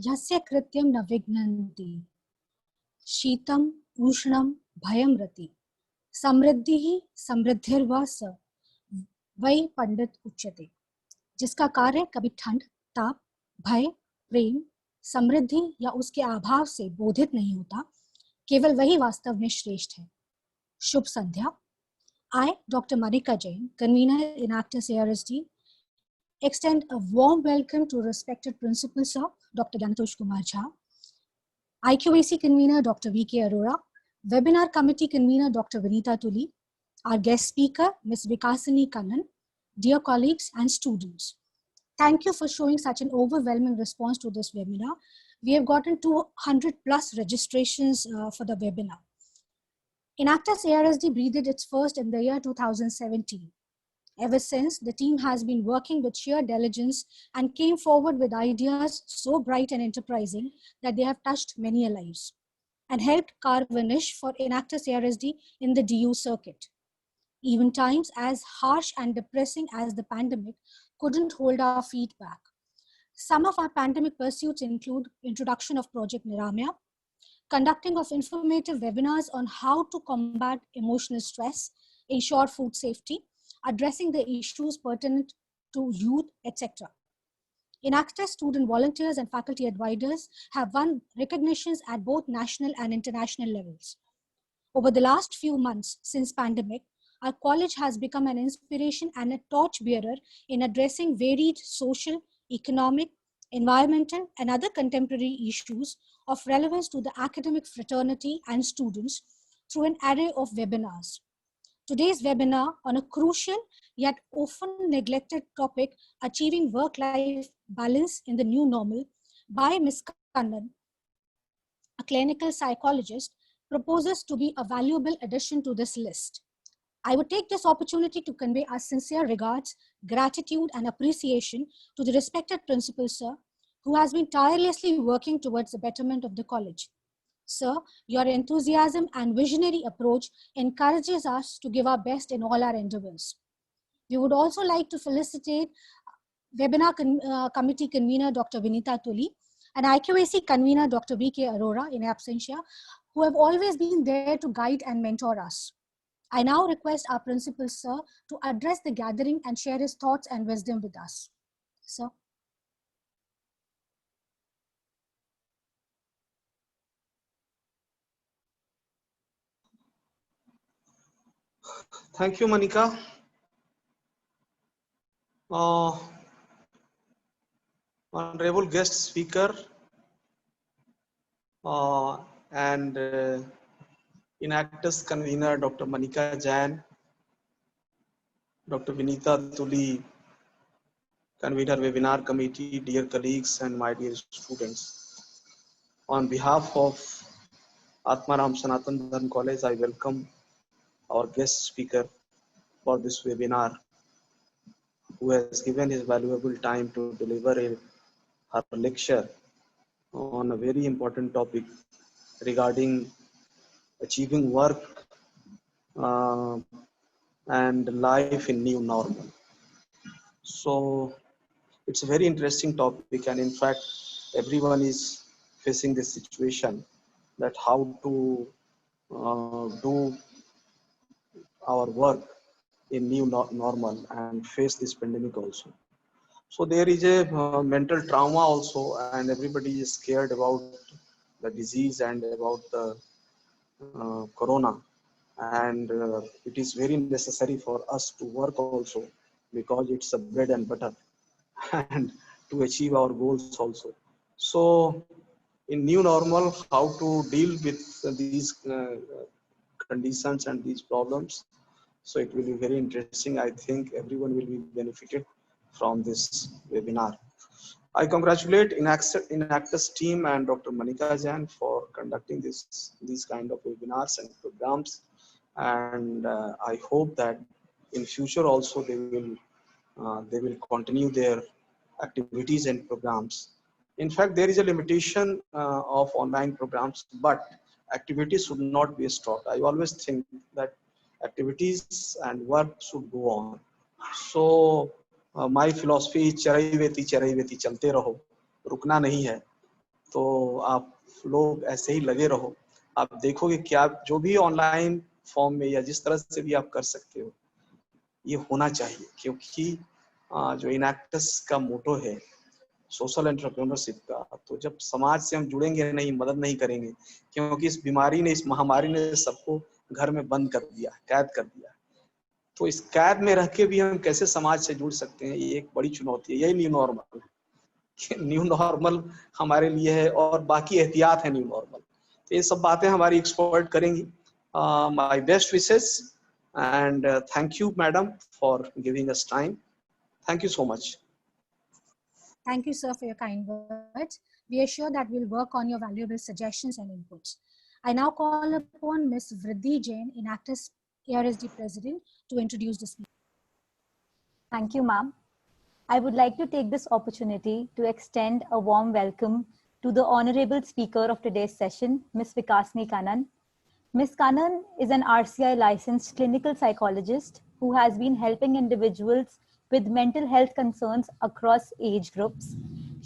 यस्य कृत्यं न विघ्नन्ति शीतम उष्णम भयम रति समृद्धिः समृद्धिर्वा स वै पंडित उच्यते। जिसका कार्य कभी ठंड, ताप, भय, प्रेम, समृद्धि या उसके अभाव से बोधित नहीं होता, केवल वही वास्तव में श्रेष्ठ है। शुभ संध्या। I, Dr. Manika Jain, convener in Actors ARSD, extend a warm welcome to respected Principal Sir, Dr. Gantosh Kumar Jha, IQAC convener, Dr. V.K. Arora, webinar committee convener, Dr. Vinita Tuli, our guest speaker, Ms. Vikasini Kannan, dear colleagues and students. Thank you for showing such an overwhelming response to this webinar. We have gotten 200 plus registrations for the webinar. Enactus ARSD breathed its first in the year 2017. Ever since, the team has been working with sheer diligence and came forward with ideas so bright and enterprising that they have touched many lives and helped carve a niche for Enactus ARSD in the DU circuit. Even times as harsh and depressing as the pandemic couldn't hold our feet back. Some of our pandemic pursuits include introduction of Project Niramya, conducting of informative webinars on how to combat emotional stress, ensure food safety, addressing the issues pertinent to youth, etc. Enactus student volunteers and faculty advisors have won recognitions at both national and international levels. Over the last few months since pandemic, our college has become an inspiration and a torchbearer in addressing varied social, economic, environmental, and other contemporary issues of relevance to the academic fraternity and students through an array of webinars. Today's webinar on a crucial yet often neglected topic, achieving work-life balance in the new normal, by Ms. Kannan, a clinical psychologist, proposes to be a valuable addition to this list. I would take this opportunity to convey our sincere regards, gratitude, and appreciation to the respected principal, sir, who has been tirelessly working towards the betterment of the college. Sir, your enthusiasm and visionary approach encourages us to give our best in all our endeavors. We would also like to felicitate webinar committee convener, Dr. Vinita Tuli, and IQAC convener, Dr. V.K. Arora, in absentia, who have always been there to guide and mentor us. I now request our principal, sir, to address the gathering and share his thoughts and wisdom with us. Sir. Thank you, Manika. Honorable guest speaker and Enactus convener, Dr. Manika Jain, Dr. Vinita Tuli, convener webinar committee, dear colleagues and my dear students. On behalf of Atmaram Sanatan Dharm College, I welcome our guest speaker for this webinar, who has given his valuable time to deliver her lecture on a very important topic regarding achieving work and life in new normal. So it's a very interesting topic, and in fact everyone is facing this situation, that how to do our work in new normal and face this pandemic also. So there is a mental trauma also, and everybody is scared about the disease and about the corona, and it is very necessary for us to work also, because it's a bread and butter and to achieve our goals also. So in new normal, how to deal with these conditions and these problems. So it will be very interesting. I think everyone will be benefited from this webinar. I congratulate Enactus team and Dr. Manika Jain for conducting these kind of webinars and programs, and I hope that in future also they will continue their activities and programs. In fact, there is a limitation of online programs, but activities should not be stopped. I always think that activities and work should go on. So my philosophy is charai veti chalte raho, rukna nahi hai. तो आप लोग ऐसे ही लगे रहो, आप देखोगे कि आप जो भी ऑनलाइन फॉर्म में या जिस तरह से भी आप कर सकते हो ये होना चाहिए, क्योंकि जो इनएक्टस का मोटो है सोशल एंटरप्रेन्योरशिप का, तो जब समाज से हम जुड़ेंगे नहीं, मदद नहीं करेंगे, क्योंकि इस बीमारी ने, इस महामारी ने सबको घर में बंद कर दिया, कैद कर दिया, तो इस कैद में रह के भी हम कैसे समाज से जुड़ सकते हैं, ये एक बड़ी चुनौती है। यही न्यू नॉर्मल है। न्यू नॉर्मल हमारे लिए है और बाकी एहतियात है न्यू नॉर्मल। तो ये सब बातें हमारी एक्सपर्ट करेंगी। My best wishes and thank you madam for giving us time. Thank you so much. Thank you, sir, for your kind words. We are sure that we'll work on your valuable suggestions and inputs. I now call upon Ms. Vriddhi Jain, Enactus ARSD President, to introduce the speaker. Thank you, ma'am. I would like to take this opportunity to extend a warm welcome to the honorable speaker of today's session, Ms. Vikasni Kannan. Ms. Kannan is an RCI licensed clinical psychologist who has been helping individuals with mental health concerns across age groups.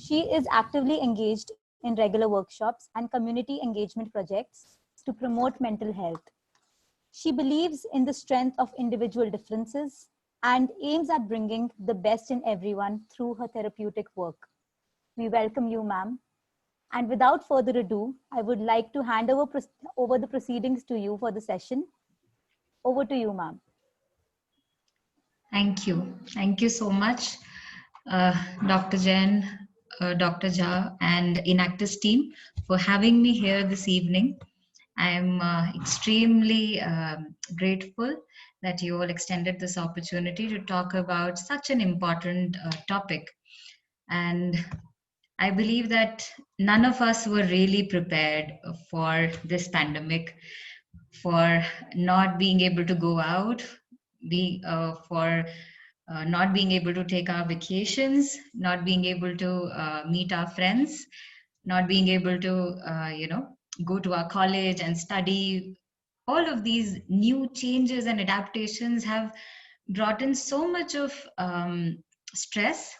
She is actively engaged in regular workshops and community engagement projects to promote mental health. She believes in the strength of individual differences and aims at bringing the best in everyone through her therapeutic work. We welcome you, ma'am. And without further ado, I would like to hand over the proceedings to you for the session. Over to you, ma'am. Thank you. Thank you so much, Dr. Jain, Dr. Jha, and Enactus team for having me here this evening. I'm extremely grateful that you all extended this opportunity to talk about such an important topic. And I believe that none of us were really prepared for this pandemic, for not being able to go out, for not being able to take our vacations, not being able to meet our friends, not being able to, go to our college and study. All of these new changes and adaptations have brought in so much of stress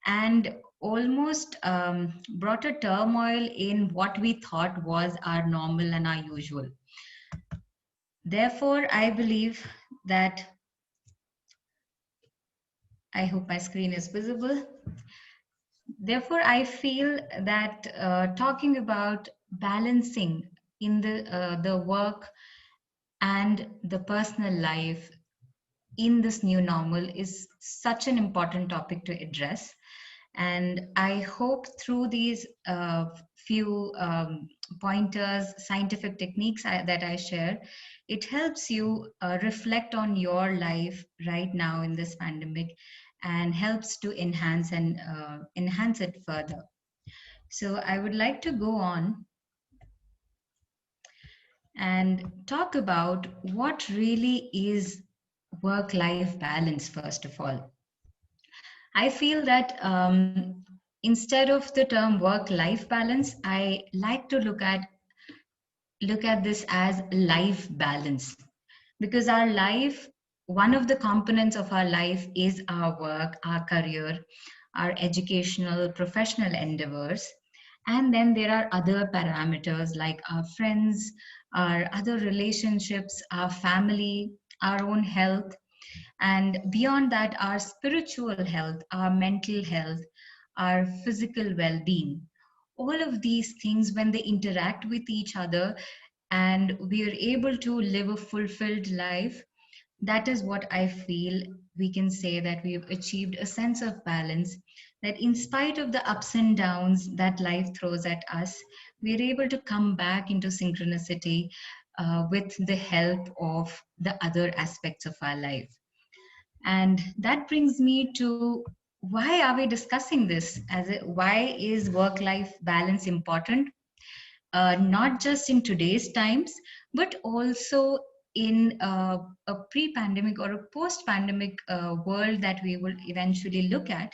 and almost brought a turmoil in what we thought was our normal and our usual. Therefore, I believe that, I hope my screen is visible. Therefore, I feel that talking about balancing in the work and the personal life in this new normal is such an important topic to address. And I hope through these few pointers, scientific techniques that I share, it helps you reflect on your life right now in this pandemic and helps to enhance it further. So I would like to go on and talk about what really is work-life balance, first of all. I feel that instead of the term work-life balance, I like to look at this as life balance, because our life, one of the components of our life is our work, our career, our educational, professional endeavors. And then there are other parameters like our friends, our other relationships, our family, our own health, and beyond that, our spiritual health, our mental health, our physical well being. All of these things, when they interact with each other and we are able to live a fulfilled life, that is what I feel we can say that we have achieved a sense of balance. That in spite of the ups and downs that life throws at us, we are able to come back into synchronicity with the help of the other aspects of our life. And that brings me to, why are we discussing this? Why is work-life balance important? Not just in today's times, but also in a pre-pandemic or a post-pandemic world that we will eventually look at.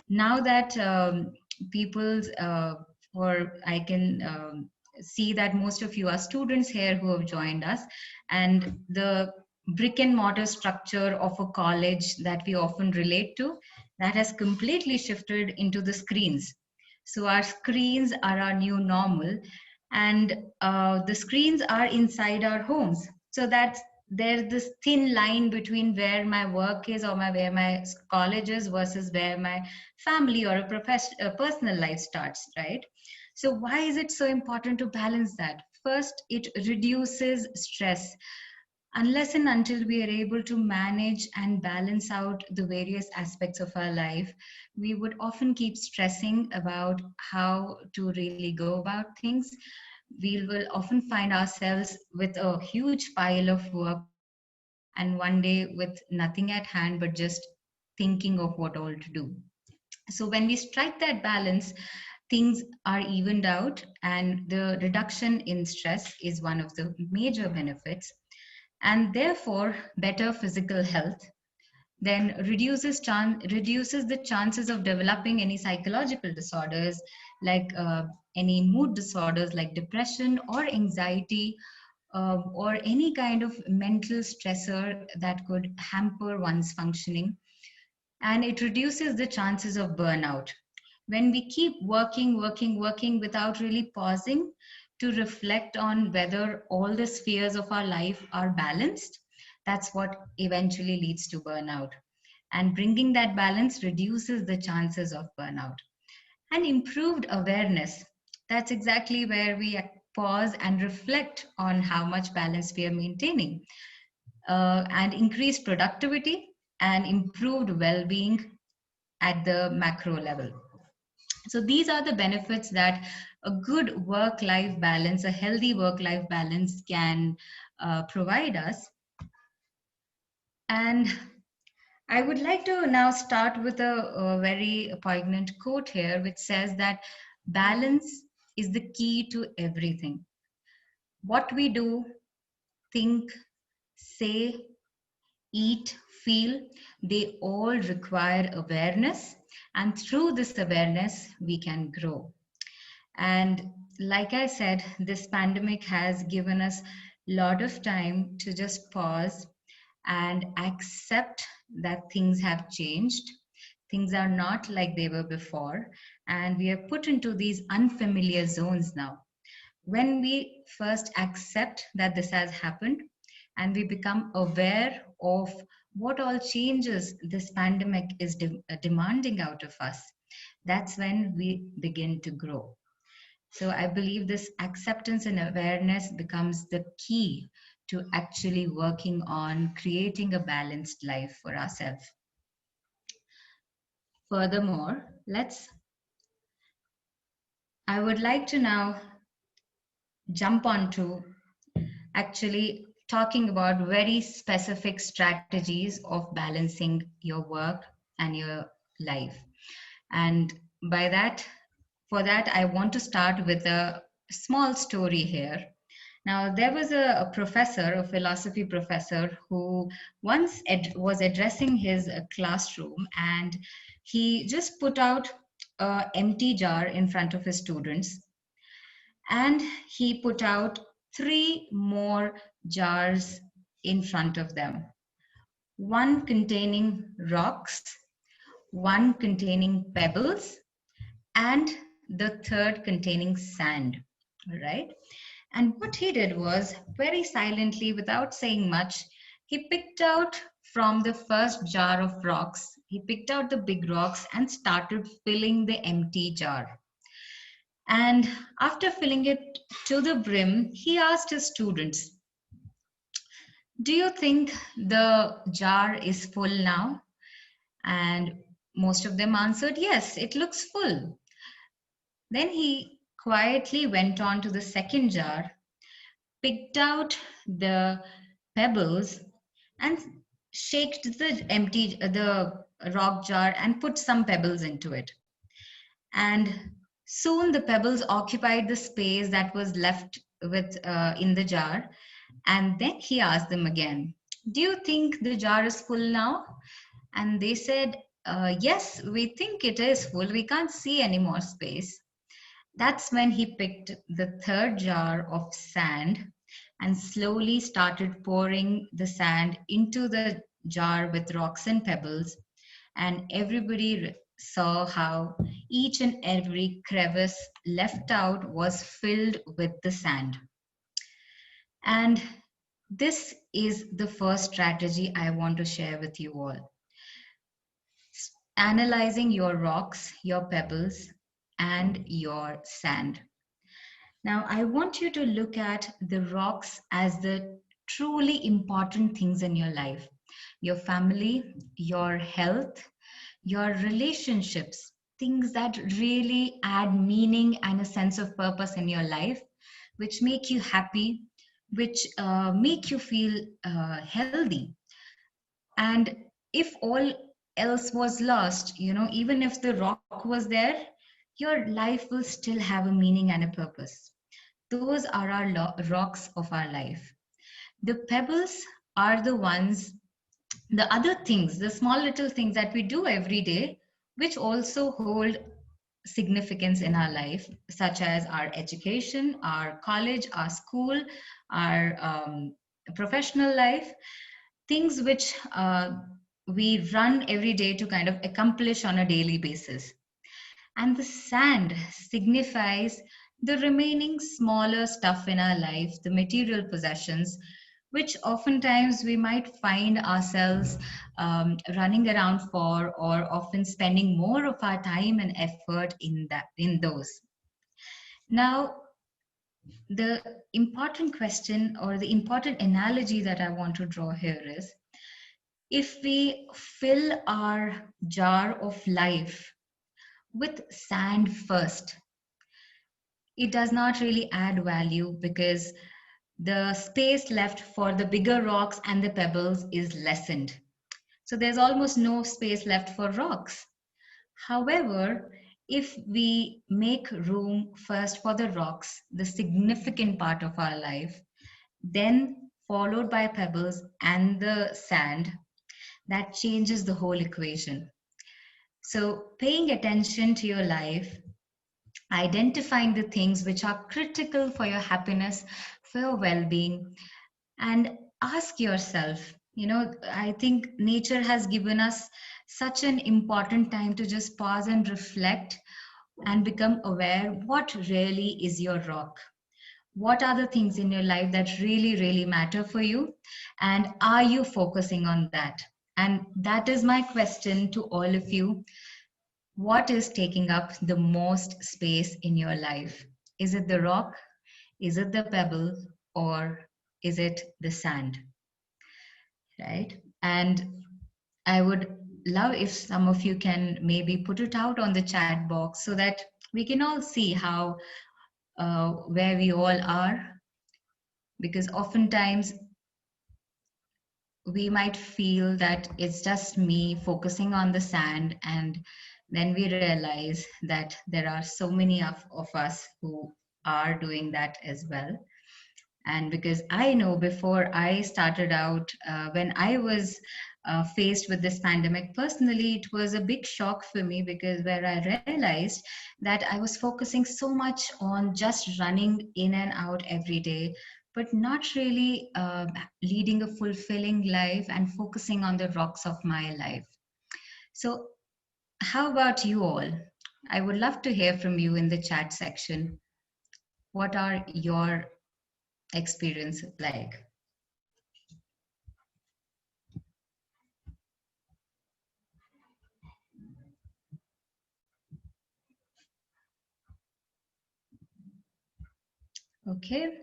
Now that I can see that most of you are students here who have joined us, and the brick and mortar structure of a college that we often relate to, that has completely shifted into the screens. So our screens are our new normal, and the screens are inside our homes. So that there's this thin line between where my work is or where my college is versus where my family or a personal life starts, right? So why is it so important to balance that? First, it reduces stress. Unless and until we are able to manage and balance out the various aspects of our life, we would often keep stressing about how to really go about things. We will often find ourselves with a huge pile of work and one day with nothing at hand but just thinking of what all to do. So when we strike that balance, things are evened out, and the reduction in stress is one of the major benefits, and therefore better physical health then reduces the chances of developing any psychological disorders like any mood disorders like depression or anxiety, or any kind of mental stressor that could hamper one's functioning. And it reduces the chances of burnout. When we keep working without really pausing to reflect on whether all the spheres of our life are balanced, that's what eventually leads to burnout. And bringing that balance reduces the chances of burnout. And improved awareness, that's exactly where we pause and reflect on how much balance we are maintaining, and increased productivity and improved well-being at the macro level. So these are the benefits that a good work-life balance, a healthy work-life balance can provide us. And I would like to now start with a very poignant quote here, which says that balance is the key to everything. What we do, think, say, eat, feel, they all require awareness. And through this awareness, we can grow. And like I said, this pandemic has given us a lot of time to just pause and accept that things have changed. Things are not like they were before, and we are put into these unfamiliar zones now. When we first accept that this has happened and we become aware of what all changes this pandemic is demanding out of us, that's when we begin to grow. So I believe this acceptance and awareness becomes the key to actually working on creating a balanced life for ourselves. Furthermore, I would like to now jump onto actually talking about very specific strategies of balancing your work and your life. And by that, for that, I want to start with a small story here. Now, there was a professor, a philosophy professor, who once was addressing his classroom, and he just put out an empty jar in front of his students, and he put out 3 more jars in front of them, one containing rocks, one containing pebbles, and the third containing sand, right? And what he did was, very silently, without saying much, he picked out from the first jar of rocks, he picked out the big rocks and started filling the empty jar. And after filling it to the brim, he asked his students, "Do you think the jar is full now?" And most of them answered, "Yes, it looks full." Then he quietly went on to the second jar, picked out the pebbles, and shaked the rock jar and put some pebbles into it. And soon the pebbles occupied the space that was left with in the jar. And then he asked them again, "Do you think the jar is full now?" And they said, "Yes, we think it is full. We can't see any more space." That's when he picked the third jar of sand and slowly started pouring the sand into the jar with rocks and pebbles. And everybody saw how each and every crevice left out was filled with the sand. And this is the first strategy I want to share with you all. Analyzing your rocks, your pebbles, and your sand. Now, I want you to look at the rocks as the truly important things in your life: your family, your health, your relationships, things that really add meaning and a sense of purpose in your life, which make you happy, which make you feel healthy. And if all else was lost, even if the rock was there, your life will still have a meaning and a purpose. Those are our rocks of our life. The pebbles are the ones, the other things, the small little things that we do every day, which also hold significance in our life, such as our education, our college, our school, our professional life, things which we run every day to kind of accomplish on a daily basis. And the sand signifies the remaining smaller stuff in our life, the material possessions, which oftentimes we might find ourselves running around for, or often spending more of our time and effort in those. Now, the important question, or the important analogy that I want to draw here is, if we fill our jar of life with sand first, it does not really add value, because the space left for the bigger rocks and the pebbles is lessened. So there's almost no space left for rocks. However, if we make room first for the rocks, the significant part of our life, then followed by pebbles and the sand, that changes the whole equation. So paying attention to your life, identifying the things which are critical for your happiness, for your well-being, and ask yourself, I think nature has given us such an important time to just pause and reflect and become aware what really is your rock. What are the things in your life that really, really matter for you? And are you focusing on that? And that is my question to all of you. What is taking up the most space in your life? Is it the rock? Is it the pebble? Or is it the sand? Right? And I would love if some of you can maybe put it out on the chat box, so that we can all see how where we all are, because oftentimes we might feel that it's just me focusing on the sand, and then we realize that there are so many of us who are doing that as well. And because I know, before I started out, when I was faced with this pandemic personally, it was a big shock for me, because where I realized that I was focusing so much on just running in and out every day, but not really leading a fulfilling life and focusing on the rocks of my life. So how about you all? I would love to hear from you in the chat section. What are your experience like? Okay,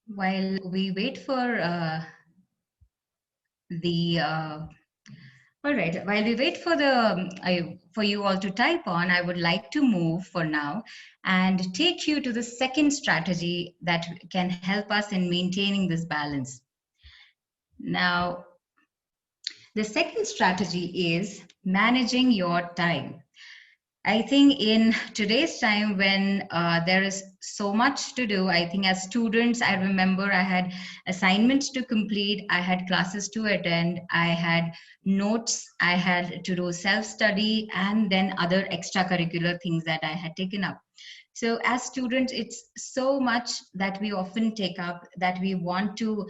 while we wait for all right, while we wait for for you all to type on, I would like to move for now and take you to the second strategy that can help us in maintaining this balance. Now, the second strategy is managing your time. I think in today's time, when there is so much to do, I think as students, I remember I had assignments to complete, I had classes to attend, I had notes, I had to do self-study, and then other extracurricular things that I had taken up. So as students, it's so much that we often take up, that we want to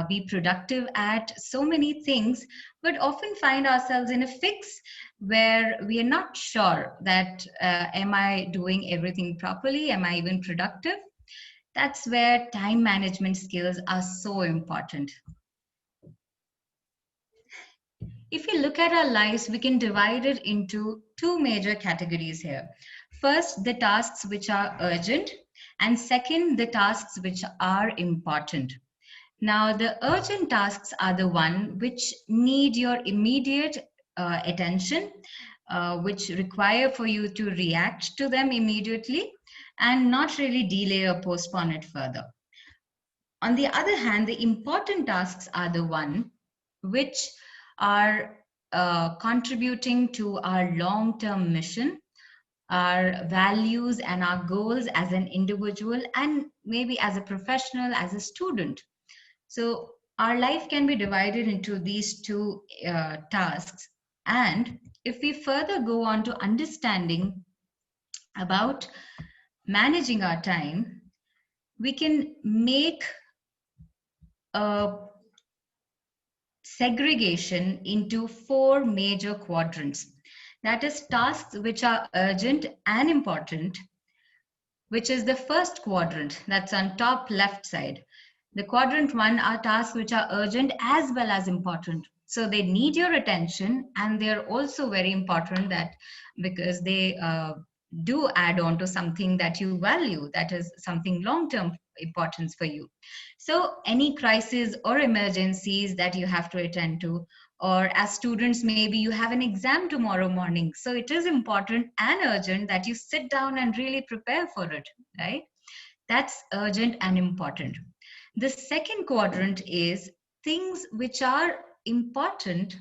be productive at so many things, but often find ourselves in a fix where we are not sure that am I doing everything properly? Am I even productive? That's where time management skills are so important. If we look at our lives, we can divide it into two major categories here. First, the tasks which are urgent, and second, the tasks which are important. Now, the urgent tasks are the one which need your immediate attention, which require for you to react to them immediately and not really delay or postpone it further. On the other hand, the important tasks are the one which are contributing to our long-term mission, our values and our goals as an individual, and maybe as a professional, as a student. So our life can be divided into these two tasks. And if we further go on to understanding about managing our time, we can make a segregation into four major quadrants. That is, tasks which are urgent and important, which is the first quadrant, that's on top left side. The quadrant one are tasks which are urgent as well as important. So they need your attention, and they're also very important that because they do add on to something that you value, that is something long-term importance for you. So any crisis or emergencies that you have to attend to, or as students, maybe you have an exam tomorrow morning. So it is important and urgent that you sit down and really prepare for it, right? That's urgent and important. The second quadrant is things which are important,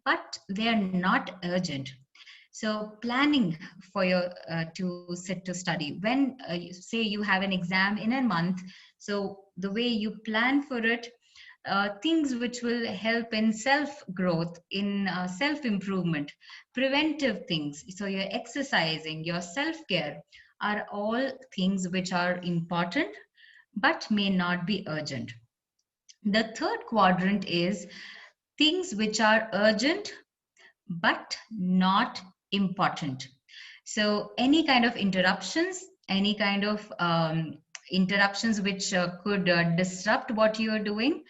but they're not urgent. So planning for your to sit to study. When you say you have an exam in a month, so the way you plan for it, things which will help in self-growth, in self-improvement, preventive things. So your exercising, your self-care are all things which are important, but may not be urgent. The third quadrant is things which are urgent, but not important. So any kind of interruptions, any kind of interruptions which could disrupt what you're doing,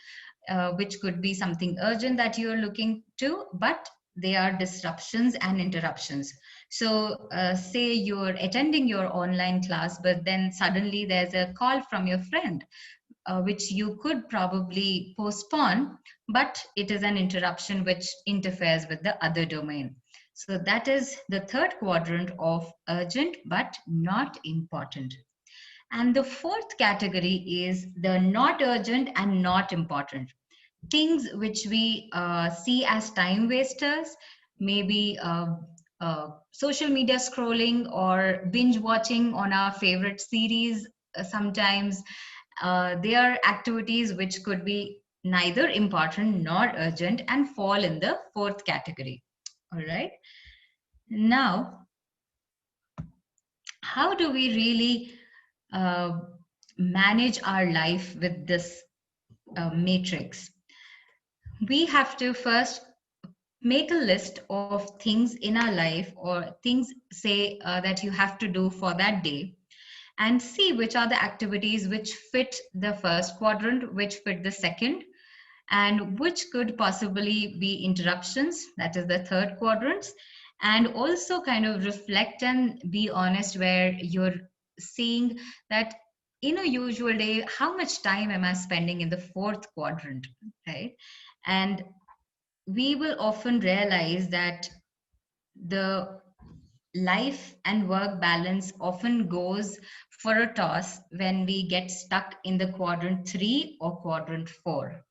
which could be something urgent that you're looking to, but they are disruptions and interruptions. So say you're attending your online class, but then suddenly there's a call from your friend, which you could probably postpone, but it is an interruption which interferes with the other domain. So that is the third quadrant of urgent but not important. And the fourth category is the not urgent and not important. Things which we see as time wasters, maybe social media scrolling or binge watching on our favorite series. Sometimes they are activities which could be neither important nor urgent and fall in the fourth category. All right. Now, how do we really manage our life with this matrix? We have to first make a list of things in our life, or things say that you have to do for that day, and see which are the activities which fit the first quadrant, which fit the second, and which could possibly be interruptions, that is the third quadrant. And also kind of reflect and be honest where you're seeing that in a usual day, how much time am I spending in the fourth quadrant, right? And we will often realize that the life and work balance often goes for a toss when we get stuck in the quadrant 3 or quadrant 4.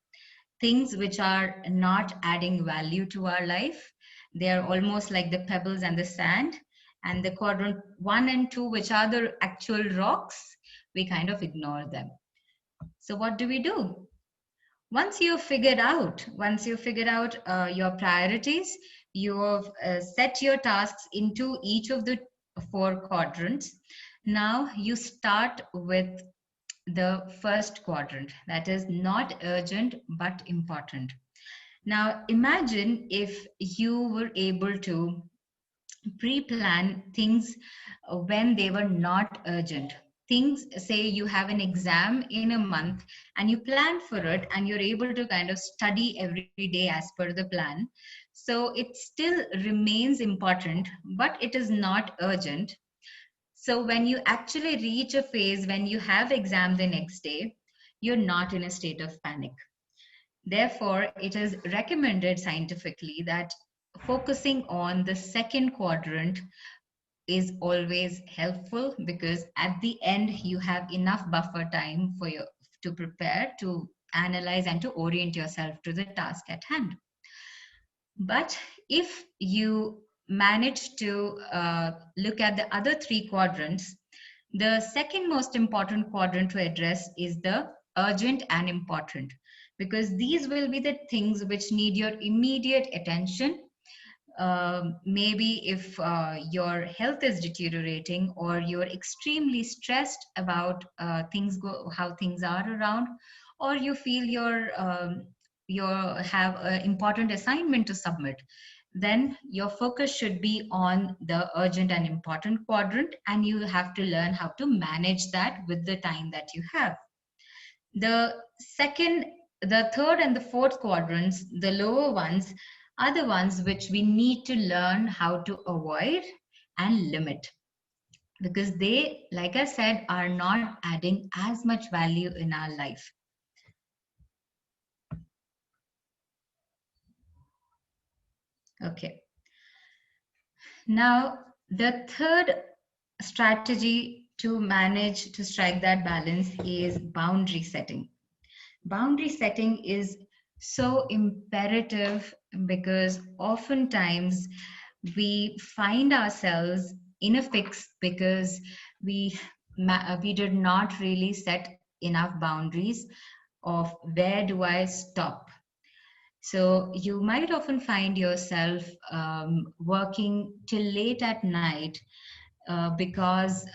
Things which are not adding value to our life, they are almost like the pebbles and the sand. And the quadrant 1 and 2, which are the actual rocks, we kind of ignore them. So what do we do? Once you've figured out your priorities, you've set your tasks into each of the 4 quadrants. Now you start with the first quadrant, that is not urgent but important. Now imagine if you were able to pre-plan things when they were not urgent. Things, say you have an exam in a month and you plan for it and you're able to kind of study every day as per the plan. So it still remains important, but it is not urgent. So when you actually reach a phase when you have exam the next day, you're not in a state of panic. Therefore, it is recommended scientifically that focusing on the second quadrant is always helpful, because at the end you have enough buffer time for you to prepare, to analyze, and to orient yourself to the task at hand. But if you manage to look at the other three quadrants, the second most important quadrant to address is the urgent and important, because these will be the things which need your immediate attention. Maybe if your health is deteriorating, or you're extremely stressed about how things are around, or you feel you have an important assignment to submit, then your focus should be on the urgent and important quadrant, and you have to learn how to manage that with the time that you have. The second, the third and the fourth quadrants, the lower ones, are the ones which we need to learn how to avoid and limit, because they, like I said, are not adding as much value in our life. Okay. Now, the third strategy to manage to strike that balance is boundary setting. Boundary setting is so imperative, because oftentimes we find ourselves in a fix because we did not really set enough boundaries of where do I stop. So you might often find yourself working till late at night because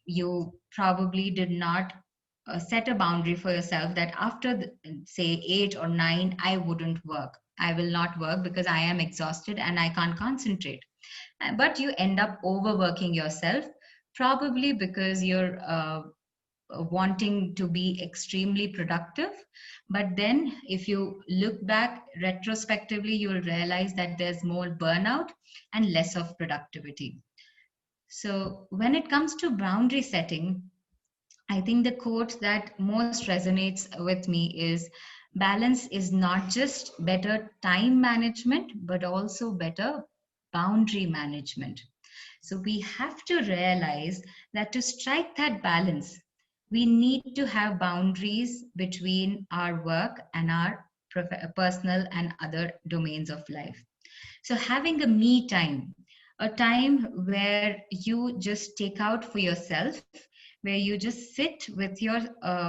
you probably did not set a boundary for yourself that after say 8 or 9 I wouldn't work, I will not work because I am exhausted and I can't concentrate. But you end up overworking yourself, probably because you're wanting to be extremely productive. But then if you look back retrospectively, you'll realize that there's more burnout and less of productivity. So when it comes to boundary setting, I think the quote that most resonates with me is, balance is not just better time management, but also better boundary management. So we have to realize that to strike that balance, we need to have boundaries between our work and our personal and other domains of life. So having a me time, a time where you just take out for yourself, where you just sit with your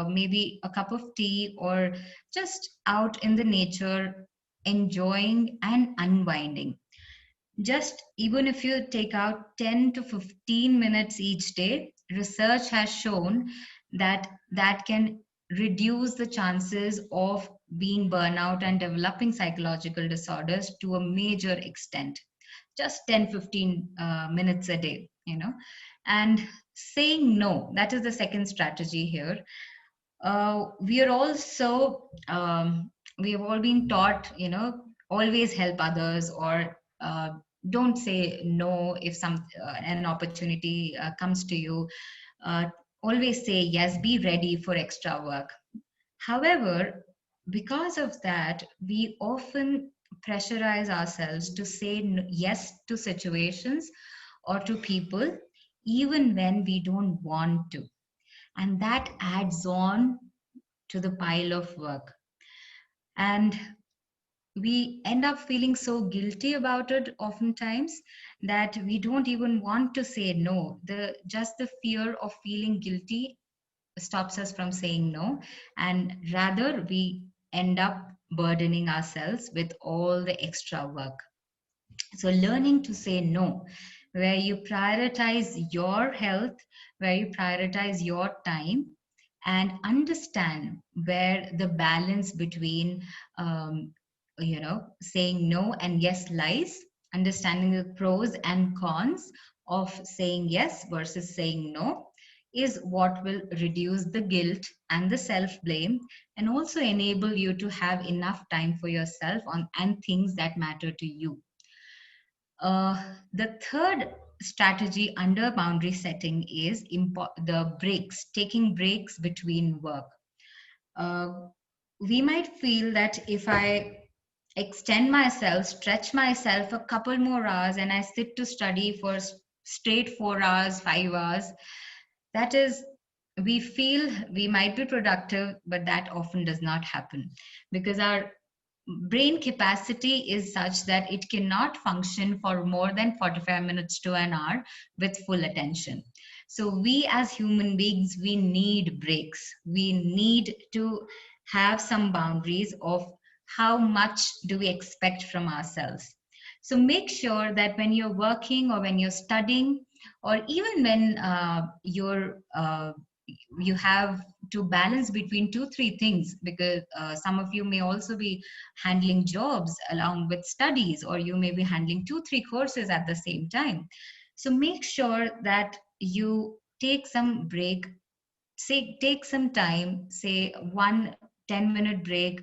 maybe a cup of tea, or just out in the nature, enjoying and unwinding. Just even if you take out 10 to 15 minutes each day, research has shown that that can reduce the chances of being burnout and developing psychological disorders to a major extent. Just 10-15 minutes a day, and saying no, that is the second strategy here. We are also we have all been taught, always help others, or don't say no if an opportunity comes to you. uh, Always say yes, be ready for extra work. However, because of that, we often pressurize ourselves to say yes to situations or to people, even when we don't want to. And that adds on to the pile of work. And we end up feeling so guilty about it oftentimes that we don't even want to say no. Just the fear of feeling guilty stops us from saying no, and rather we end up burdening ourselves with all the extra work. So learning to say no where you prioritize your health, where you prioritize your time, and understand where the balance between saying no and yes lies, understanding the pros and cons of saying yes versus saying no is what will reduce the guilt and the self blame, and also enable you to have enough time for yourself on and things that matter to you. The third strategy under boundary setting is the breaks, taking breaks between work. uh, we might feel that if I extend myself, stretch myself a couple more hours, and I sit to study for straight 4 hours, 5 hours, that is, we feel we might be productive, but that often does not happen because our brain capacity is such that it cannot function for more than 45 minutes to an hour with full attention. So we as human beings, we need breaks. We need to have some boundaries of how much do we expect from ourselves. So make sure that when you're working or when you're studying, or even when you have to balance between two three things, because some of you may also be handling jobs along with studies, or you may be handling two three courses at the same time. So make sure that you take some break, say take some time, say 1 10-minute break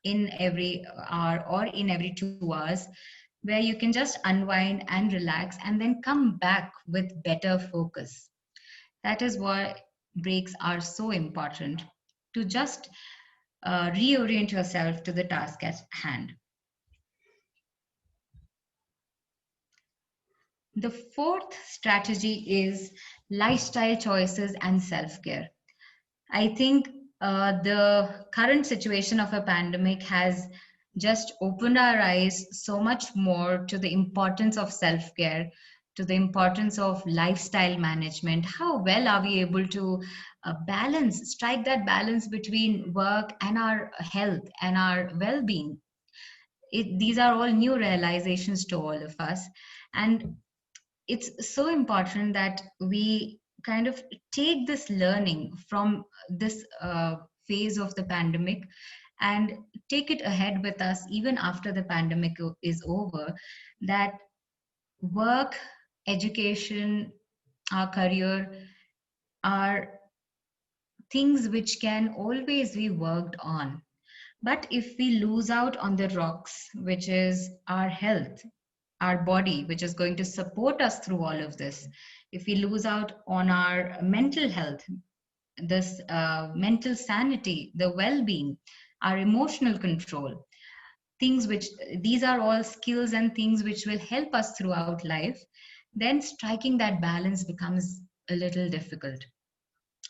in every hour or in every 2 hours, where you can just unwind and relax and then come back with better focus. That is why breaks are so important, to just reorient yourself to the task at hand. The fourth strategy is lifestyle choices and self care. I think the current situation of a pandemic has just opened our eyes so much more to the importance of self care, to the importance of lifestyle management. How well are we able to strike that balance between work and our health and our well being? These are all new realizations to all of us. And it's so important that we kind of take this learning from this phase of the pandemic and take it ahead with us even after the pandemic is over, that work, education, our career are things which can always be worked on. But if we lose out on the rocks, which is our health, our body, which is going to support us through all of this, if we lose out on our mental health, this mental sanity, the well being, our emotional control, things which these are all skills and things which will help us throughout life, then striking that balance becomes a little difficult.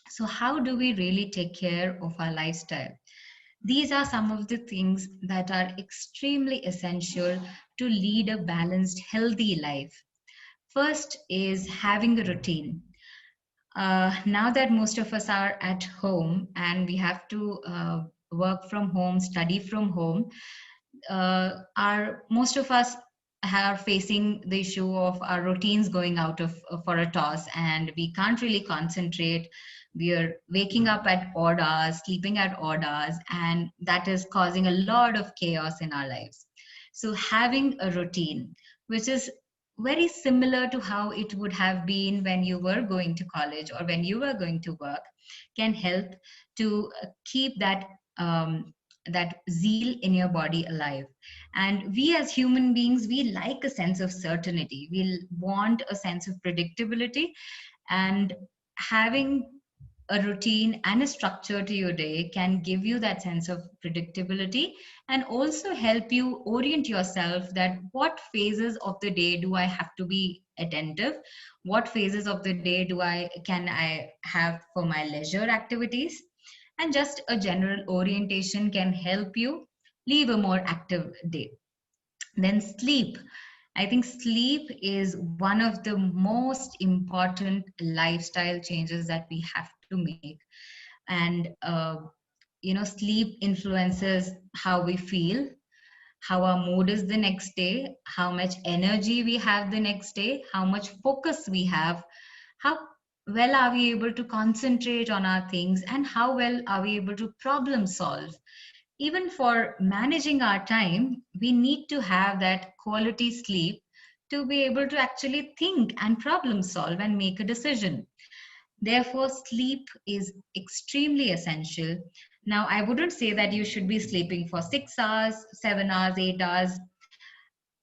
So, how do we really take care of our lifestyle? These are some of the things that are extremely essential to lead a balanced, healthy life. First is having a routine. Now that most of us are at home and we have to work from home, study from home, our most of us are facing the issue of our routines going out of for a toss, and we can't really concentrate. We are waking up at odd hours, sleeping at odd hours, and that is causing a lot of chaos in our lives. So having a routine which is very similar to how it would have been when you were going to college or when you were going to work can help to keep that zeal in your body alive. And we as human beings, we like a sense of certainty, we want a sense of predictability, and having a routine and a structure to your day can give you that sense of predictability, and also help you orient yourself that what phases of the day do I have to be attentive, what phases of the day can I have for my leisure activities. And just a general orientation can help you live a more active day. Then sleep. I think sleep is one of the most important lifestyle changes that we have to make. And sleep influences how we feel, how our mood is the next day, how much energy we have the next day, how much focus we have, how well are we able to concentrate on our things, and how well are we able to problem solve. Even for managing our time, we need to have that quality sleep to be able to actually think and problem solve and make a decision. Therefore, sleep is extremely essential. Now, I wouldn't say that you should be sleeping for 6 hours, 7 hours, 8 hours.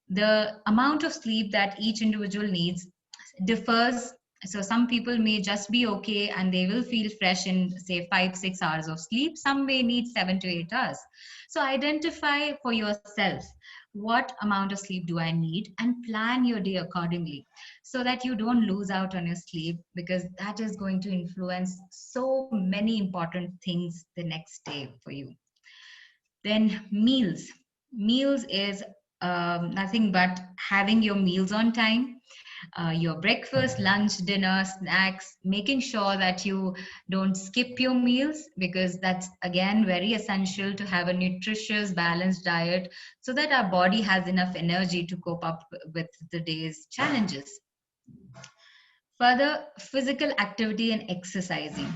The amount of sleep that each individual needs differs. So some people may just be okay and they will feel fresh in say 5 6 hours of sleep. Some may need 7 to 8 hours. So identify for yourself, what amount of sleep do I need, and plan your day accordingly, so that you don't lose out on your sleep, because that is going to influence so many important things the next day for you. Then meals is nothing but having your meals on time, your breakfast, lunch, dinner, snacks, making sure that you don't skip your meals, because that's again very essential to have a nutritious, balanced diet so that our body has enough energy to cope up with the day's challenges. Further, physical activity and exercising.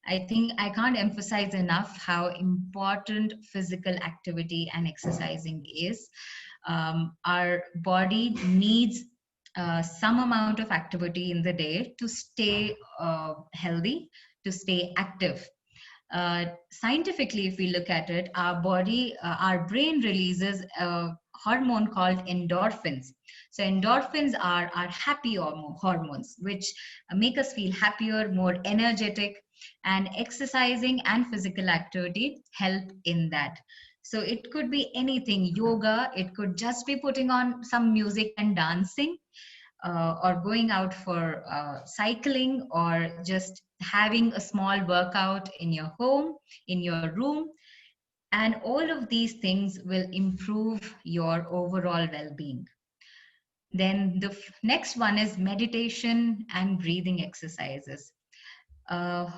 I think I can't emphasize enough how important physical activity and exercising is. Our body needs some amount of activity in the day to stay healthy, to stay active. Scientifically, if we look at it, our body, our brain releases a hormone called endorphins. So endorphins are happy hormones, which make us feel happier, more energetic, and exercising and physical activity help in that. So it could be anything, yoga, it could just be putting on some music and dancing, or going out for cycling, or just having a small workout in your home, in your room. And all of these things will improve your overall well-being. Then the next one is meditation and breathing exercises. Uh,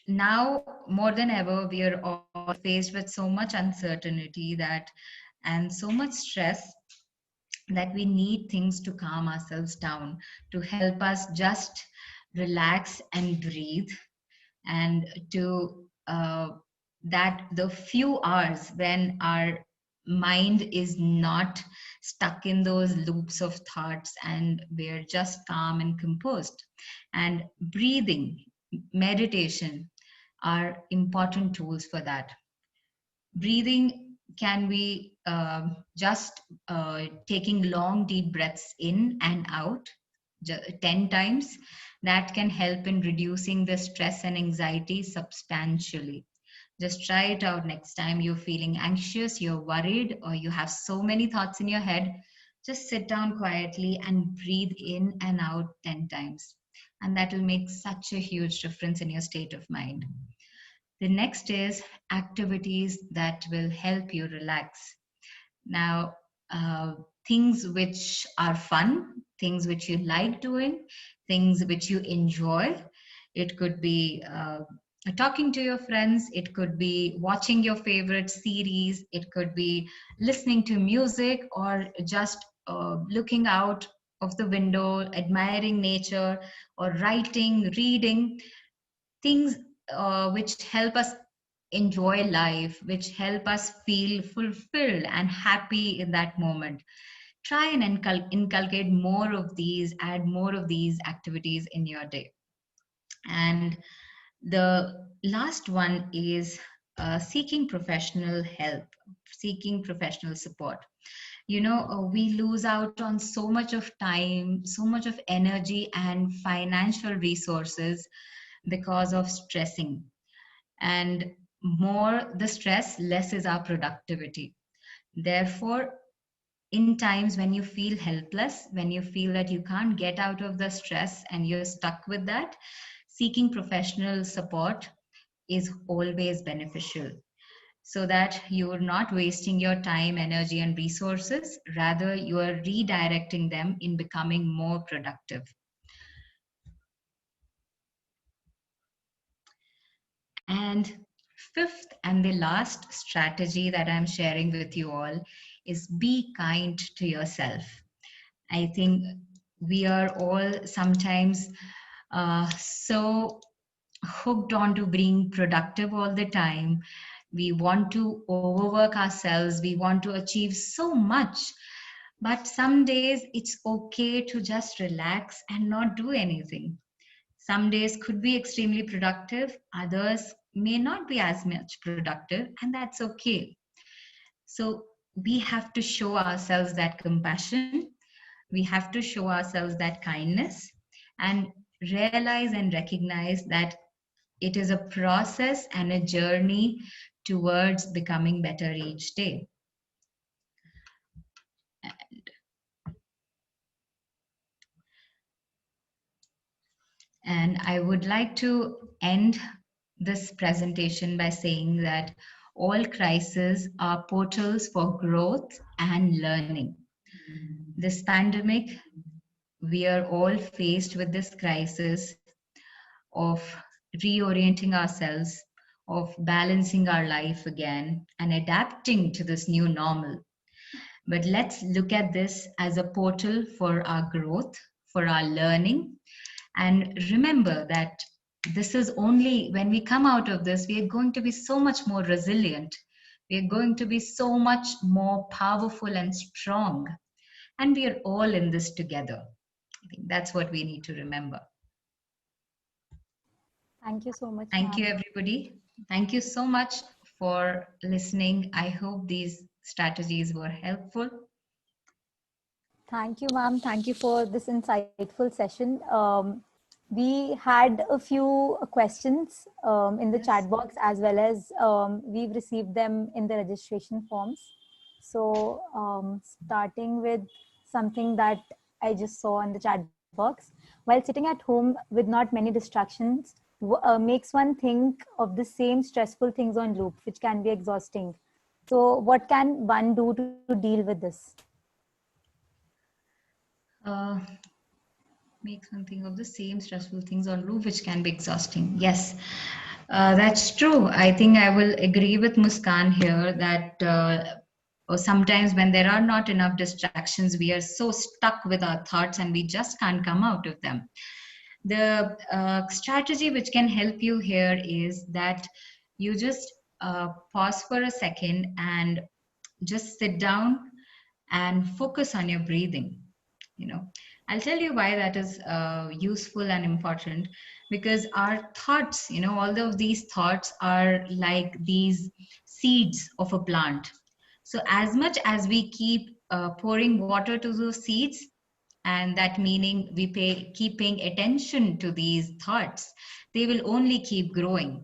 Now more than ever, we are all faced with so much uncertainty that, and so much stress, that we need things to calm ourselves down, to help us just relax and breathe, and to that the few hours when our mind is not stuck in those loops of thoughts and we're just calm and composed. And breathing, meditation are important tools for that. Breathing can be just taking long, deep breaths in and out 10 times. That can help in reducing the stress and anxiety substantially. Just try it out next time you're feeling anxious, you're worried, or you have so many thoughts in your head. Just sit down quietly and breathe in and out 10 times. And that will make such a huge difference in your state of mind. The next is activities that will help you relax. Now, things which are fun, things which you like doing, things which you enjoy. It could be talking to your friends, it could be watching your favorite series, it could be listening to music, or just looking out of the window, admiring nature, or writing, reading. Things which help us enjoy life, which help us feel fulfilled and happy in that moment. Try and inculcate more of these, add more of these activities in your day. And the last one is seeking professional help, seeking professional support. We lose out on so much of time, so much of energy and financial resources because of stressing. And more the stress, less is our productivity. Therefore, in times when you feel helpless, when you feel that you can't get out of the stress and you're stuck with that, seeking professional support is always beneficial, so that you're not wasting your time, energy, and resources. Rather, you are redirecting them in becoming more productive. And fifth and the last strategy that I'm sharing with you all is be kind to yourself. I think we are all sometimes so hooked on to being productive all the time. We want to overwork ourselves. We want to achieve so much. But some days it's okay to just relax and not do anything. Some days could be extremely productive, others may not be as much productive, and that's okay. So we have to show ourselves that compassion, we have to show ourselves that kindness, and realize and recognize that it is a process and a journey towards becoming better each day. And I would like to end this presentation by saying that all crises are portals for growth and learning. This pandemic, we are all faced with this crisis of reorienting ourselves, of balancing our life again, and adapting to this new normal. But let's look at this as a portal for our growth, for our learning. And remember that this is only when we come out of this, we are going to be so much more resilient. We are going to be so much more powerful and strong. And we are all in this together. I think that's what we need to remember. Thank you so much, Thank you, ma'am. everybody. Thank you so much for listening. I hope these strategies were helpful. Thank you, ma'am. Thank you for this insightful session. We had a few questions in the chat box, as well as we've received them in the registration forms. So starting with something that I just saw in the chat box, while sitting at home with not many distractions, makes one think of the same stressful things on loop, which can be exhausting. So what can one do to deal with this? Makes one think of the same stressful things on loop, which can be exhausting. Yes, that's true. I think I will agree with Muskan here that or sometimes when there are not enough distractions, we are so stuck with our thoughts and we just can't come out of them. The strategy which can help you here is that you just pause for a second and just sit down and focus on your breathing. I'll tell you why that is useful and important, because our thoughts, all of these thoughts are like these seeds of a plant. So as much as we keep pouring water to those seeds, and that meaning we keep paying attention to these thoughts, they will only keep growing.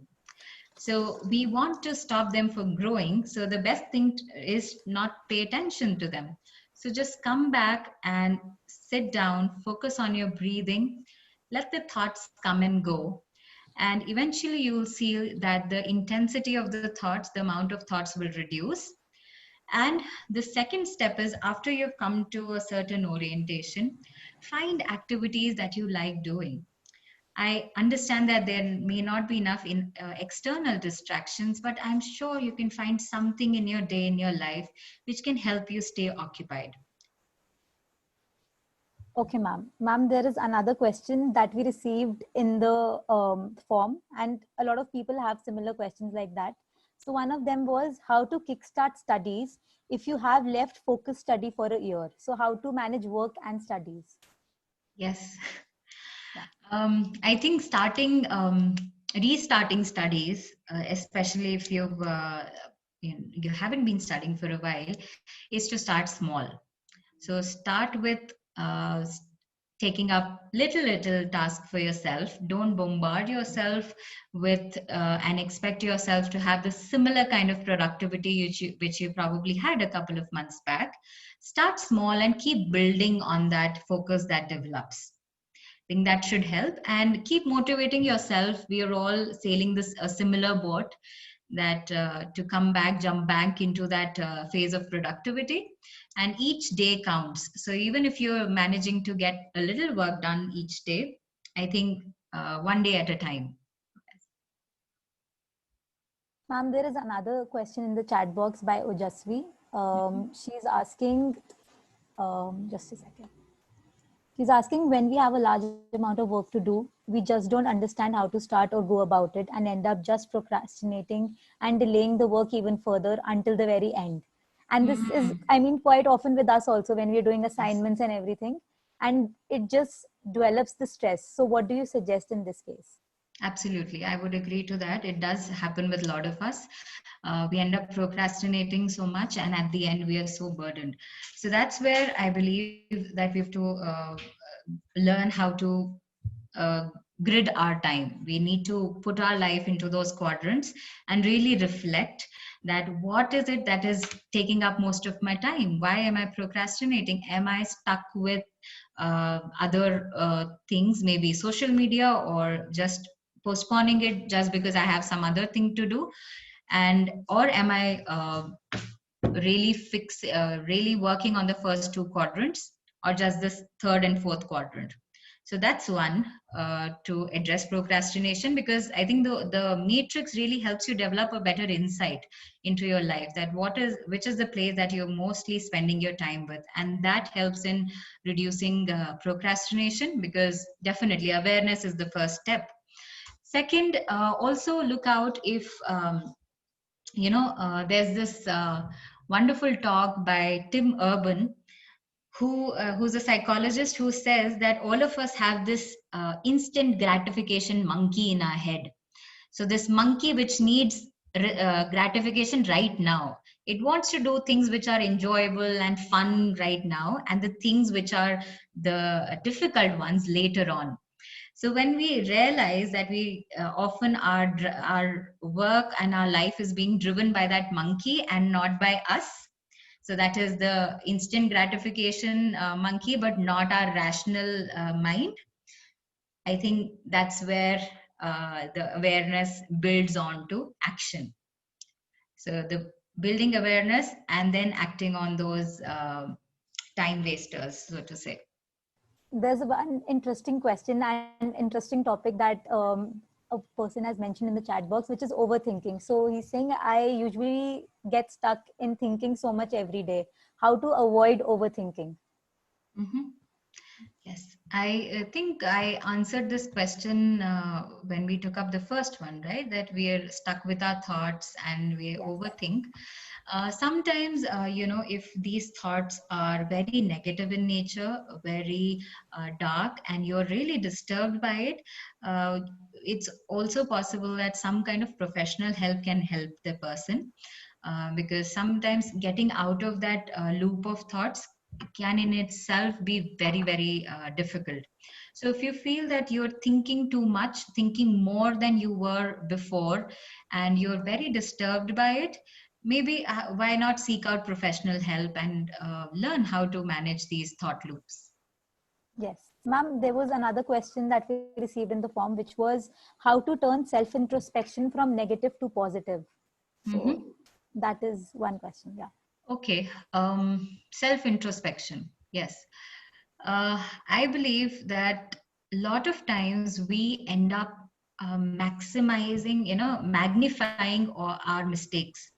So we want to stop them from growing. So the best thing is not pay attention to them. So just come back and sit down, focus on your breathing, let the thoughts come and go. And eventually you will see that the intensity of the thoughts, the amount of thoughts will reduce. And the second step is, after you've come to a certain orientation, find activities that you like doing. I understand that there may not be enough in external distractions, but I'm sure you can find something in your day, in your life, which can help you stay occupied. Okay, ma'am. Ma'am, there is another question that we received in the form, and a lot of people have similar questions like that. So one of them was how to kickstart studies if you have left focus study for a year. So how to manage work and studies? Yes. I think restarting studies, especially if you haven't been studying for a while, is to start small. So start with taking up little task for yourself. Don't bombard yourself with and expect yourself to have the similar kind of productivity which you probably had a couple of months back. Start small and keep building on that focus that develops. I think that should help, and keep motivating yourself. We are all sailing a similar boat, that to jump back into that phase of productivity, and each day counts. So even if you're managing to get a little work done each day, I think one day at a time. Ma'am, there is another question in the chat box by Ojasvi. She's asking, just a second. She's asking, when we have a large amount of work to do, we just don't understand how to start or go about it and end up just procrastinating and delaying the work even further until the very end. And this is, I mean, quite often with us also when we're doing assignments and everything, and it just develops the stress. So what do you suggest in this case? Absolutely. I would agree to that. It does happen with a lot of us. We end up procrastinating so much, and at the end, we are so burdened. So that's where I believe that we have to learn how to uh, grid our time. We need to put our life into those quadrants and really reflect that what is it that is taking up most of my time? Why am I procrastinating? Am I stuck with other things, maybe social media, or just postponing it just because I have some other thing to do? And or am I really working on the first two quadrants, or just this third and fourth quadrant? So that's one, to address procrastination, because I think the matrix really helps you develop a better insight into your life, that which is the place that you're mostly spending your time with, and that helps in reducing procrastination, because definitely awareness is the first step. Second, also look out if there's this wonderful talk by Tim Urban, who's a psychologist, who says that all of us have this instant gratification monkey in our head. So this monkey which needs gratification right now, it wants to do things which are enjoyable and fun right now, and the things which are the difficult ones later on. So when we realize that we often our work and our life is being driven by that monkey and not by us, so that is the instant gratification monkey, but not our rational mind. I think that's where the awareness builds on to action. So the building awareness and then acting on those time wasters, so to say. There's one interesting question and interesting topic that a person has mentioned in the chat box, which is overthinking. So he's saying, I usually get stuck in thinking so much every day. How to avoid overthinking? Mm-hmm. Yes, I think I answered this question when we took up the first one, right? That we are stuck with our thoughts and we Yes. overthink. Sometimes, if these thoughts are very negative in nature, very dark, and you're really disturbed by it, it's also possible that some kind of professional help can help the person. Because sometimes getting out of that loop of thoughts can in itself be very, very difficult. So if you feel that you're thinking too much, thinking more than you were before, and you're very disturbed by it, maybe why not seek out professional help and learn how to manage these thought loops. Yes. Ma'am, there was another question that we received in the form, which was how to turn self-introspection from negative to positive. So Mm-hmm. that is one question. Yeah. Okay. Self-introspection. Yes. I believe that a lot of times we end up maximizing, magnifying our mistakes.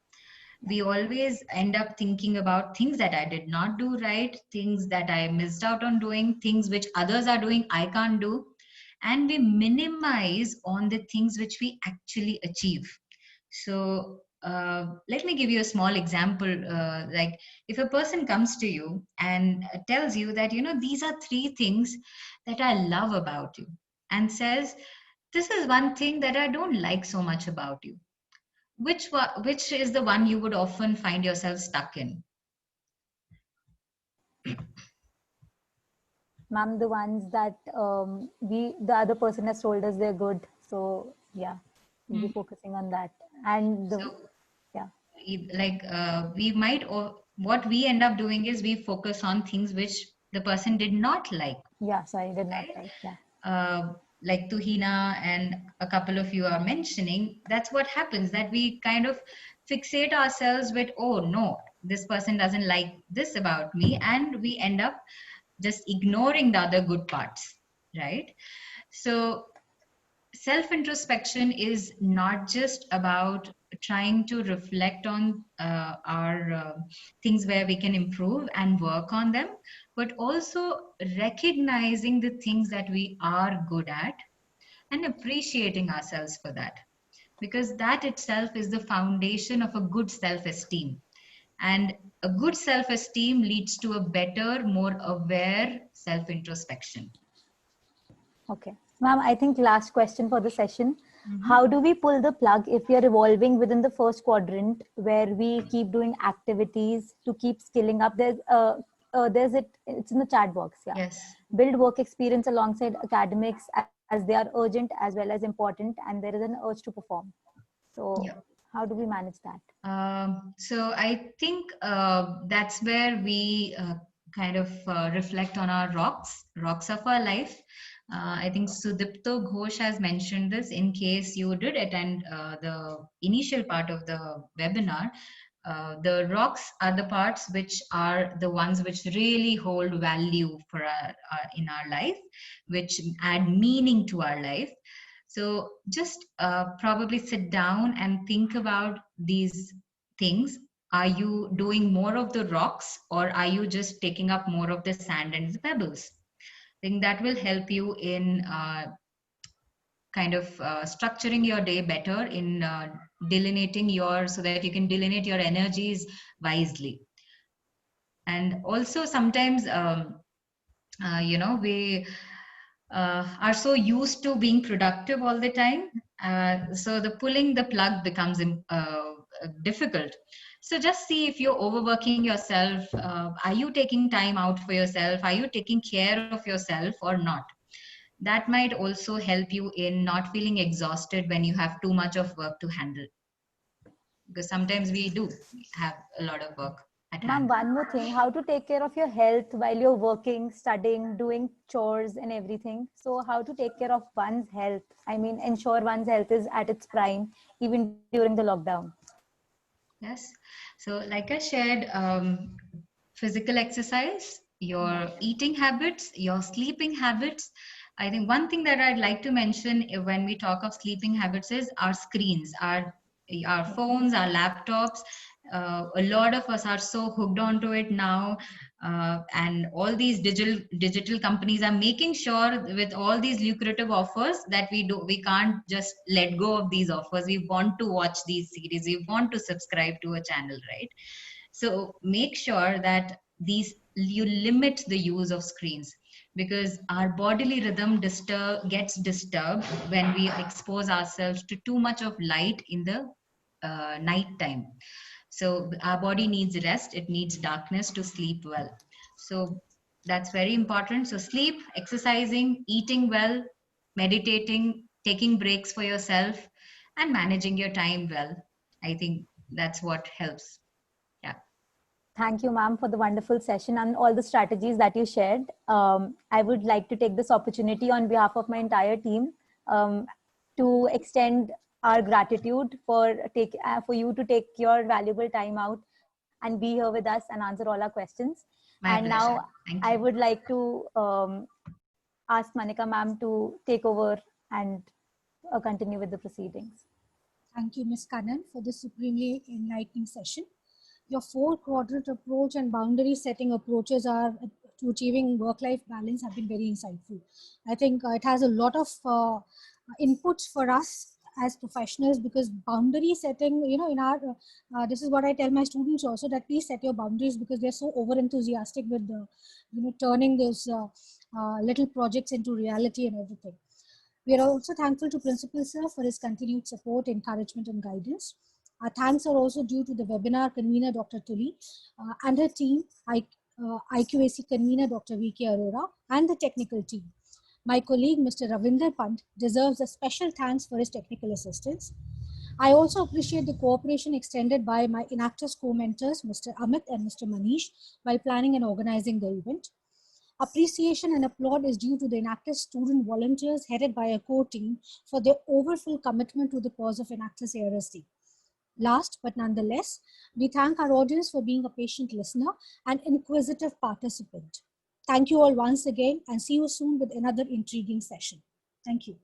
We always end up thinking about things that I did not do right, things that I missed out on doing, things which others are doing, I can't do. And we minimize on the things which we actually achieve. So let me give you a small example. Like if a person comes to you and tells you that, these are three things that I love about you, and says, this is one thing that I don't like so much about you. Which is the one you would often find yourself stuck in? Ma'am, the ones that the other person has told us they're good. So yeah, we'll be Hmm. focusing on that. And the, So yeah. like we might, or what we end up doing is we focus on things which the person did not like, Yeah, sorry, did not right? like. Yeah. Like Tuhina and a couple of you are mentioning, that's what happens, that we kind of fixate ourselves with, oh no, this person doesn't like this about me, and we end up just ignoring the other good parts, right? So self introspection is not just about trying to reflect on our things where we can improve and work on them, but also recognizing the things that we are good at and appreciating ourselves for that, because that itself is the foundation of a good self-esteem. And a good self-esteem leads to a better, more aware self-introspection. Okay. Ma'am, I think last question for the session. Mhm. How do we pull the plug if we are evolving within the first quadrant where we keep doing activities to keep skilling up? It's in the chat box. Yeah. Yes. Build work experience alongside academics as they are urgent as well as important, and there is an urge to perform. So Yeah. how do we manage that? So I think that's where we kind of reflect on our rocks of our life. I think Sudipto Ghosh has mentioned this. In case you did attend the initial part of the webinar, the rocks are the parts which are the ones which really hold value for in our life, which add meaning to our life. So just probably sit down and think about these things. Are you doing more of the rocks, or are you just taking up more of the sand and the pebbles? I think that will help you in kind of structuring your day better, in delineating so that you can delineate your energies wisely. And also sometimes we are so used to being productive all the time, so the pulling the plug becomes difficult. So just see if you're overworking yourself. Are you taking time out for yourself? Are you taking care of yourself or not? That might also help you in not feeling exhausted when you have too much of work to handle, because sometimes we do have a lot of work at Ma'am, hand. one more thing, how to take care of your health while you're working, studying, doing chores and everything. So how to take care of one's health? I mean, ensure one's health is at its prime, even during the lockdown. Yes. So like I shared, physical exercise, your eating habits, your sleeping habits. I think one thing that I'd like to mention when we talk of sleeping habits is our screens, our phones, our laptops. A lot of us are so hooked onto it now, and all these digital companies are making sure with all these lucrative offers that we can't just let go of these offers. We want to watch these series, we want to subscribe to a channel, right? So make sure that you limit the use of screens, because our bodily rhythm gets disturbed when we expose ourselves to too much of light in the night time. So our body needs rest, it needs darkness to sleep well. So that's very important. So sleep, exercising, eating well, meditating, taking breaks for yourself, and managing your time well. I think that's what helps. Yeah. Thank you, ma'am, for the wonderful session and all the strategies that you shared. I would like to take this opportunity on behalf of my entire team to extend our gratitude for you to take your valuable time out and be here with us and answer all our questions. My And pleasure. now Thank I you. would like to ask Manika ma'am to take over and continue with the proceedings. Thank you, Ms. Kannan, for this supremely enlightening session. Your 4-quadrant approach and boundary setting approaches to achieving work-life balance have been very insightful. I think it has a lot of inputs for us as professionals, because boundary setting, in our this is what I tell my students also, that please set your boundaries, because they're so over enthusiastic with turning those little projects into reality and everything. We are also thankful to Principal Sir for his continued support, encouragement and guidance. Our thanks are also due to the webinar convener, Dr. Tuli, and her team, IQAC convener, Dr. V.K. Arora, and the technical team. My colleague, Mr. Ravinder Pant, deserves a special thanks for his technical assistance. I also appreciate the cooperation extended by my Enactus co-mentors, Mr. Amit and Mr. Manish, while planning and organizing the event. Appreciation and applaud is due to the Enactus student volunteers headed by a core team for their overfull commitment to the cause of Enactus ARSD. Last but nonetheless, we thank our audience for being a patient listener and inquisitive participant. Thank you all once again, and see you soon with another intriguing session. Thank you.